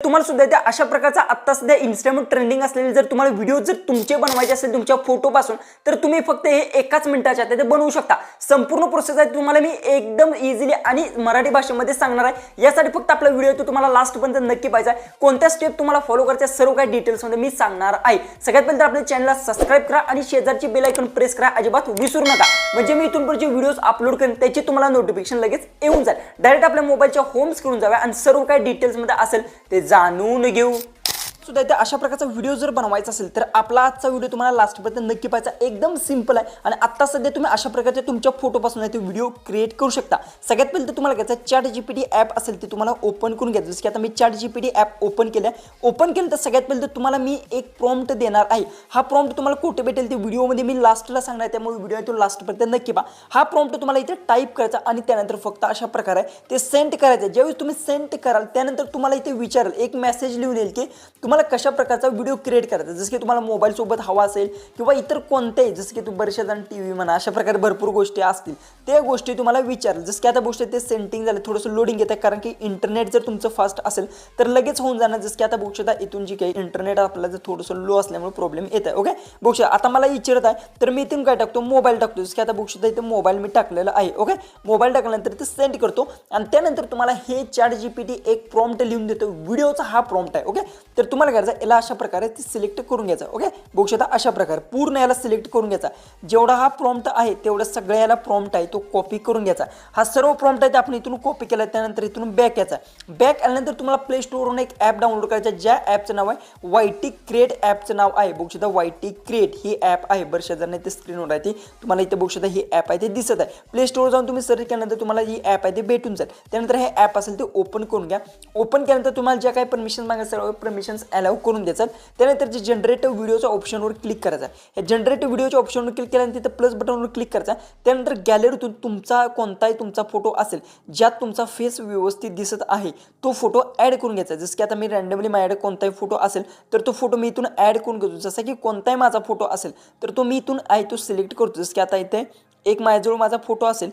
तुम्हाला सुद्धा त्या अशा प्रकारचा आता सध्या Instagram ट्रेंडिंग असलेले जर तुम्हाला व्हिडिओ जर तुमचे बनवायचे असेल तुमच्या फोटो पासून, तर तुम्ही फक्त हे एकाच मिनिटाच्या आत ते बनवू शकता। संपूर्ण प्रोसेस आहे तुम्हाला मी एकदम इझिली आणि मराठी भाषेमध्ये सांगणार आहे। यासाठी फक्त आपला व्हिडिओ तो तुम्हाला लास्ट पर्यंत नक्की पाहायचा आहे। कोणत्या स्टेप तुम्हाला फॉलो करायच्या सर्व काही डिटेल्स मध्ये मी सांगणार आहे। सगळ्यात पहिले आपल्या चॅनलला सबस्क्राइब करा आणि शेजारची बेल आयकॉन प्रेस करा, अजिबात विसरू नका, म्हणजे मी इथून पुढचे व्हिडिओज अपलोड करेन त्याची तुम्हाला नोटिफिकेशन लगेच येऊन जाईल। डायरेक्ट आपल्या मोबाईलच्या होम स्क्रीनवर जाऊया आणि सर्व काही डिटेल्स मध्ये असेल ते जाणून घेऊ। सुद्धा इथे अशा प्रकारचा व्हिडिओ जर बनवायचा असेल तर आपला आजचा व्हिडिओ तुम्हाला लास्ट पर्यंत नक्की पाहायचा। एकदम सिंपल आहे आणि आता सध्या तुम्ही अशा प्रकारचे तुमच्या फोटो पासून ते व्हिडिओ क्रिएट करू शकता। सगळ्यात पहिले तुम्हाला घ्यायचं ChatGPT ॲप असेल ते तुम्हाला ओपन करून घ्यायचं। जसं की आता मी ChatGPT ॲप ओपन केलं तर सगळ्यात पहिले तुम्हाला मी एक प्रॉम्प्ट देणार आहे। हा प्रॉम्प्ट तुम्हाला कुठे भेटेल ते व्हिडिओमध्ये मी लास्टला सांगणार आहे, त्यामुळे व्हिडिओ तो लास्ट पर्यंत नक्की पहा। हा प्रॉम्प्ट तुम्हाला इथे टाईप करायचा आणि त्यानंतर फक्त अशा प्रकारे ते सेंड करायचं। ज्यावेळी तुम्ही सेंड कराल त्यानंतर तुम्हाला इथे विचारेल, एक मेसेज लिहून येईल की तुम्हाला कशा प्रकारचा व्हिडिओ क्रिएट करायचा। जसं की तुम्हाला मोबाईल सोबत हवा असेल किंवा इतर कोणतेही, जसं की तुम्ही बरेचशा जण टीव्ही म्हणा अशा प्रकारे भरपूर गोष्टी असतील त्या गोष्टी तुम्हाला विचारेल। जसं की आता गोष्ट ते सेंटिंग झालं, थोडंसं लोडिंग येतं कारण की इंटरनेट जर तुमचं फास्ट असेल तर लगेच होऊन जाणार। जसं की आता बघू शकता इथून जी काही इंटरनेट आपल्याला जर थोडंसं लो असल्यामुळे प्रॉब्लेम येत आहे। ओके बघू शकता आता मला विचारत आहे तर मी इथून काय टाकतो, मोबाईल टाकतो। जसं की आता बघू शकता इथे मोबाईल मी टाकलेला आहे। ओके मोबाईल टाकल्यानंतर ते सेंड करतो आणि त्यानंतर तुम्हाला हे ChatGPT एक प्रॉम्प्ट लिहून देतो। व्हिडिओचा हा प्रॉम्प्ट आहे। ओके तर तुम्हाला करायचं याला अशा प्रकारे सिलेक्ट करून घ्यायचा। ओके बघू शकता अशा प्रकारे पूर्ण याला सिलेक्ट करून घ्यायचा। जेवढा हा प्रॉम्प्ट आहे तेवढा सगळ्या याला प्रॉम्प्ट आहे तो कॉपी करून घ्यायचा। हा सर्व प्रॉम्प्ट आहे ते आपण इथून कॉपी केला, त्यानंतर इथून बॅक यायचा। बॅक आल्यानंतर तुम्हाला प्ले स्टोरवरून एक ॲप डाउनलोड करायचं, ज्या ॲपचं नाव आहे YT क्रिएट ॲपचं नाव आहे। बघू शकता YT क्रिएट ही ॲप आहे। बरेचशा जणांना इथे स्क्रीनवर आहे ती तुम्हाला इथे बघू शकता ही ॲप आहे ते दिसत आहे। प्ले स्टोर जाऊन तुम्ही सर्च केल्यानंतर तुम्हाला ही ॲप आहे ते भेटून जाईल। त्यानंतर हे ॲप असेल ते ओपन करून घ्या। ओपन केल्यानंतर तुम्हाला ज्या काही परमिशन मागायचं सर्व परमिशन्स अलाउ करून द्यायचं। त्यानंतर जे जनरेटिव्ह व्हिडिओच्या ऑप्शनवर क्लिक करायचं आहे। हे जनरेटिव्ह व्हिडिओच्या ऑप्शनवर क्लिक केल्यानंतर तिथे प्लस बटनवर क्लिक करायचं। त्यानंतर गॅलरीतून तुमचा कोणताही तुमचा फोटो असेल ज्यात तुमचा फेस व्यवस्थित दिसत आहे तो फोटो ॲड करून घ्यायचा। जसं की आता मी रँडमली माझ्याकडे कोणताही फोटो असेल तर तो फोटो मी इथून ॲड करून घेतो। जसं की कोणताही माझा फोटो असेल तर तो मी इथून आहे तो सिलेक्ट करतो। जसं की आता इथे एक माझ्याजवळ माझा फोटो असेल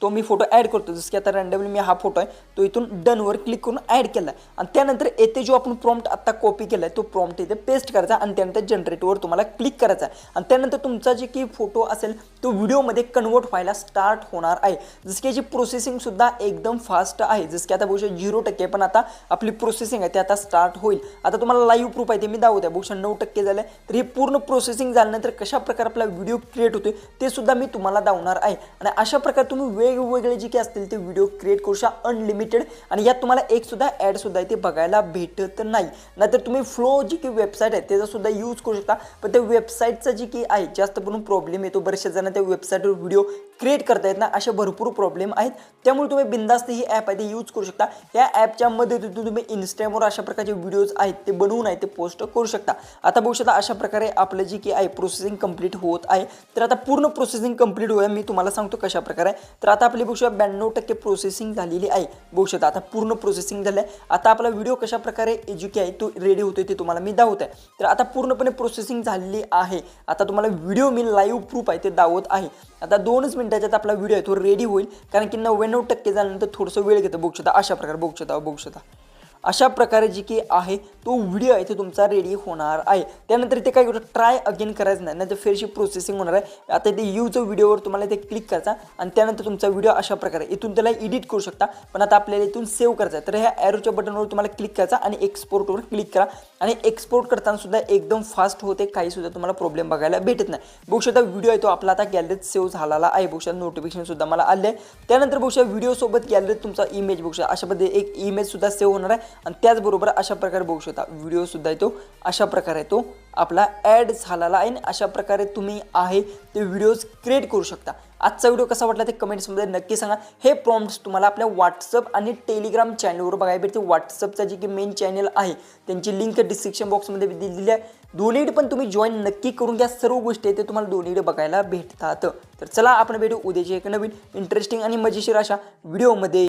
तो मी फोटो ॲड करतो। जसं की आता रँडमली मी हा फोटो आहे तो इथून डनवर क्लिक करून ॲड केला आणि त्यानंतर येथे जो आपण प्रॉम्प्ट आता कॉपी केला आहे तो प्रॉम्प्ट इथे पेस्ट करायचा आणि त्यानंतर जनरेटवर तुम्हाला क्लिक करायचा आणि त्यानंतर तुमचा जे की फोटो असेल तो व्हिडिओमध्ये कन्वर्ट व्हायला स्टार्ट होणार आहे। जसं की याची प्रोसेसिंग सुद्धा एकदम फास्ट आहे। जसं की आता बघू शकता 0% पण आता आपली प्रोसेसिंग आहे ते आता स्टार्ट होईल। आता तुम्हाला लाईव्ह प्रूफ आहे ते मी दाखवतो। बघू शकता 9% झालं तर हे पूर्ण प्रोसेसिंग झाल्यानंतर कशा प्रकारे आपला व्हिडिओ क्रिएट होतोय ते सुद्धा मी तुम्हाला दाखवणार आहे आणि अशा प्रकारे तुम्ही वेगवेगळे जे काही असतील ते व्हिडिओ क्रिएट करू शकता अनलिमिटेड आणि यात तुम्हाला एक सुद्धा ॲड सुद्धा इथे बघायला भेटत नाही। नाहीतर तुम्ही फ्लो जी की वेबसाईट आहे त्याचा सुद्धा यूज करू शकता, पण त्या वेबसाईटचा जी की आहे जास्त करून प्रॉब्लेम येतो। बरेचशा जण त्या वेबसाईटवर व्हिडिओ क्रिएट करता येत ना असे भरपूर प्रॉब्लेम आहेत, त्यामुळे तुम्ही बिंदास्त ही ॲप आहे ते यूज करू शकता। या ॲपच्या मदतीतून तुम्ही इंस्टाग्रामवर अशा प्रकारचे व्हिडिओज आहेत ते बनवून आहे ते पोस्ट करू शकता। आता बघू शकता अशा प्रकारे आपलं जी की आहे प्रोसेसिंग कंप्लीट होत आहे। तर आता पूर्ण प्रोसेसिंग कंप्लीट होईल मी तुम्हाला सांगतो कशा प्रकारे। तर आता आपली बघू शकता 92% प्रोसेसिंग झालेली आहे। बघू शकता आता पूर्ण प्रोसेसिंग झालं आहे। आता आपला व्हिडिओ कशा प्रकारे एज्युके आहे तो रेडी होतोय ते तुम्हाला मी दाखवत आहे। तर आता पूर्णपणे प्रोसेसिंग झालेली आहे। आता तुम्हाला व्हिडिओ मी लाईव्ह प्रूफ आहे ते दाखवत आहे। आता 2च मिनिटाच्यात आपला व्हिडिओ आहे तो रेडी होईल कारण की 99% झाल्यानंतर थोडंसं वेळ घेतं। बघू शकता अशा प्रकारे बघू शकता अशा प्रकारे जी की आहे तो व्हिडिओ आहे तो तुमचा रेडी होणार आहे। त्यानंतर इथे काय करतो ट्राय अगेन करायचं नाही, नाहीतर फेरशी प्रोसेसिंग होणार आहे। आता इथे यूज व्हिडिओवर तुम्हाला इथे क्लिक करायचा आणि त्यानंतर तुमचा व्हिडिओ अशा प्रकारे इथून त्याला एडिट करू शकता, पण आता आपल्याला इथून सेव्ह करायचा आहे। तर ह्या ॲरोच्या बटनवर तुम्हाला क्लिक करायचा आणि एक्सपोर्टवर क्लिक करा आणि एक्सपोर्ट करताना सुद्धा एकदम फास्ट होते, काही सुद्धा तुम्हाला प्रॉब्लेम बघायला भेटत नाही। बघू शकता व्हिडिओ आहे तो आपला आता गॅलरीत सेव्ह झालेला आहे। बघू शकता नोटिफिकेशन सुद्धा मला आले आहे। त्यानंतर बघू शकता व्हिडिओ सोबत गॅलरीत तुमचा इमेज बघू शकता अशा पद्धतीने एक इमेज सुद्धा सेव्ह होणार आहे आणि त्याचबरोबर अशा प्रकारे बघू शकता व्हिडिओ सुद्धा येतो अशा प्रकारे तो आपला ॲड झालेला आहे। अशा प्रकारे तुम्ही आहे ते व्हिडिओज क्रिएट करू शकता। आजचा व्हिडिओ कसा वाटला ते कमेंट्समध्ये नक्की सांगा। हे प्रॉम्प्ट्स तुम्हाला आपल्या व्हॉट्सअप आणि टेलिग्राम चॅनलवर बघायला भेटते। व्हॉट्सअपचा जे की मेन चॅनल आहे त्यांची लिंक डिस्क्रिप्शन बॉक्समध्ये दिलेली आहे। दोन्हीकडे पण तुम्ही जॉईन नक्की करून घ्या। सर्व गोष्टी आहेत ते तुम्हाला दोन्हीकडे बघायला भेटतात। तर चला आपण भेटू उद्याच्या एक नवीन इंटरेस्टिंग आणि मजेशीर अशा व्हिडिओमध्ये।